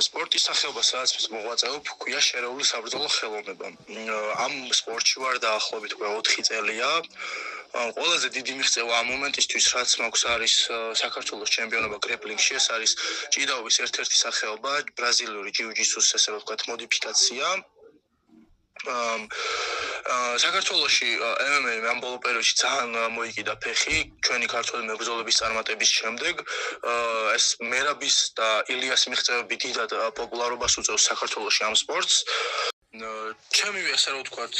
სპორტის სახეობა, სადაც მოღვაწეობ, ქვია შერეული საბრძოლო ხელოვნება. ამ სპორტში ვარ დაახლოებით 4 წელია. ყველაზე დიდი მიღწევა ამ მომენტისთვის, რაც მაქვს, არის საქართველოს ჩემპიონობა გრეპლინგში. ეს არის ჭიდაობის ერთ-ერთი სახეობა, ბრაზილიური ჯიუ-ჯიტსუს, ესე რომ ვთქვათ, მოდიფიკაცია. საქართველოში MMA ამ ბოლო პერიოდში ძალიან მოიკიდა ფეხი ჩვენი ქართველი მებრძოლების წარმატების შემდეგ. ეს მერაბის და ილიას მიღწევები დიდად პოპულარობას უწევს საქართველოში ამ სპორტს. ჩემი ესე რომ ვთქვათ,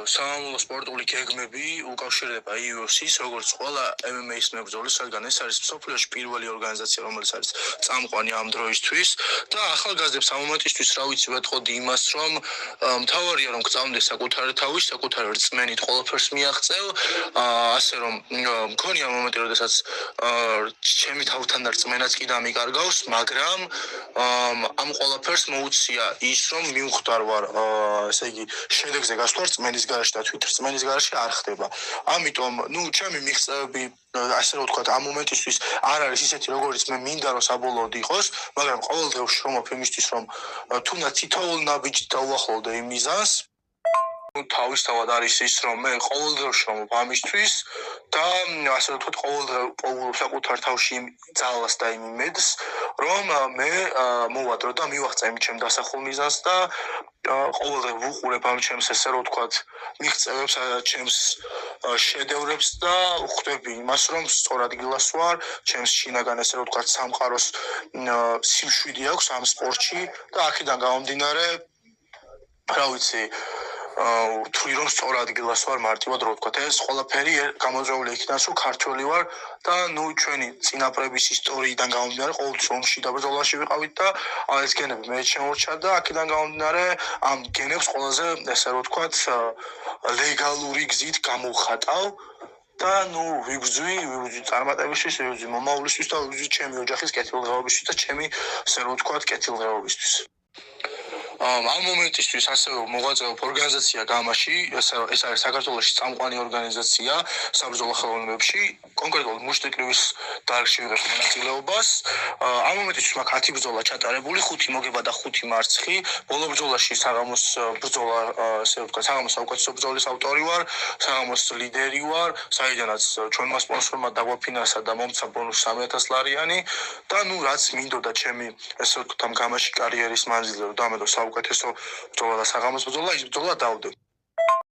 სამამულო სპორტული გეგმები უკავშირდება UFC-ს, როგორც ყველა MMA-ის მებრძოლის, რადგან ეს არის მსოფლიოში პირველი ორგანიზაცია, რომელიც არის წამყვანი ამ დროისთვის და ახალგაზრდებს ამ მომენტისთვის რა ვიცი ვეთყოდი იმას, რომ მთავარია რომ გწამდეს საკუთარი თავის, საკუთარი რწმენით ყველაფერს მიაღწევ, ასე რომ მქონია მომენტი, როდესაც ჩემი თავთან და რწმენაც კი დამიკარგავს, მაგრამ ამ ყველაფერს მოუწია ის, რომ მივხვდარ ვარ ესე იგი შედეგზე გასვლა რწმენის გარეშე და თვით რწმენის გარეშე არ ხდება. ამიტომ, ჩემი მიღწევები, ასე რომ ვთქვათ, ამ მომენტისთვის არ არის ისეთი, როგორიც მე მინდა რომ საბოლოოდ იყოს, მაგრამ ყოველდღე ვშრომობ იმისთვის, რომ თუნდაც თითოეულ ნაბიჯით დაუახლოვდე იმ მიზანს. თავისთავად არის ის, რომ მე ყოველდღე ვშრომობ ამისთვის და ასე რომ ვთქვათ, ყოველდღე პოულობ საკუთარ თავში იმ ძალას და იმ იმედს, რომ მე მოვადრო და მივაღწევ იმ ჩემ დასახულ მიზანს და ყოველდღე ვუყურებ ამ ჩემს ესე რომ ვთქვათ, მიღწევებს, ჩემს შედევრებს და ვხვდები იმას, რომ სწორ ადგილას ვარ, ჩემს შინაგან ესე რომ ვთქვათ, სამყაროს სიმშვიდე აქვს ამ სპორტში და აქედან გამომდინარე, რა ვიცი, ვთვლი რომ სწორ ადგილას ვარ მარტივად რო ვთქვათ, ეს ყველაფერი გამოწვეული იქიდან, რომ ქართველი ვარ და ჩვენი წინაპრების ისტორიიდან გამომდინარე, ყოველთვის ომში და ბრძოლაში ვიყავით და ეს გენები მე შემორჩა და აქედან გამომდინარე, ამ გენებს ყველაზე ესე რომ ვთქვათ, ლეგალური გზით გამოვხატავ და ვიბრძვი წარმატებისთვის, ვიბრძვი მომავლისთვის და ვიბრძვი ჩემი ოჯახის კეთილდღეობისთვის და ჩემი ესე რომ ვთქვათ, კეთილდღეობისთვის. ამ მომენტისთვის ასევე მოღვაწეობ ორგანიზაცია გამაში, ეს არის საქართველოში წამყვანი ორგანიზაცია საბრძოლო ხელოვნებებში, კონკრეტულად მუშტიკრივის დარგში ვიღებს მონაწილეობას. ამ მომენტისთვის მაქვს 10 ბრძოლა ჩატარებული, 5 მოგება და 5 მარცხი. ბოლო ბრძოლაში საღამოს ბრძოლა, ესე ვთქვათ, საღამოს საუკეთესო ბრძოლის ავტორი ვარ, საღამოს ლიდერი ვარ, საიდანაც ჩვენმა სპონსორმა დაგვაფინანსა და მომცა ბონუს 3000 ლარიანი და რაც მინდოდა ჩემი ესე ვთქვათ, ამ გამაში კარიერის მანძილზე რომ დამედო საუკეთესო ბრძოლა და საღამოს ბრძოლა, ის ბრძოლა დავდე.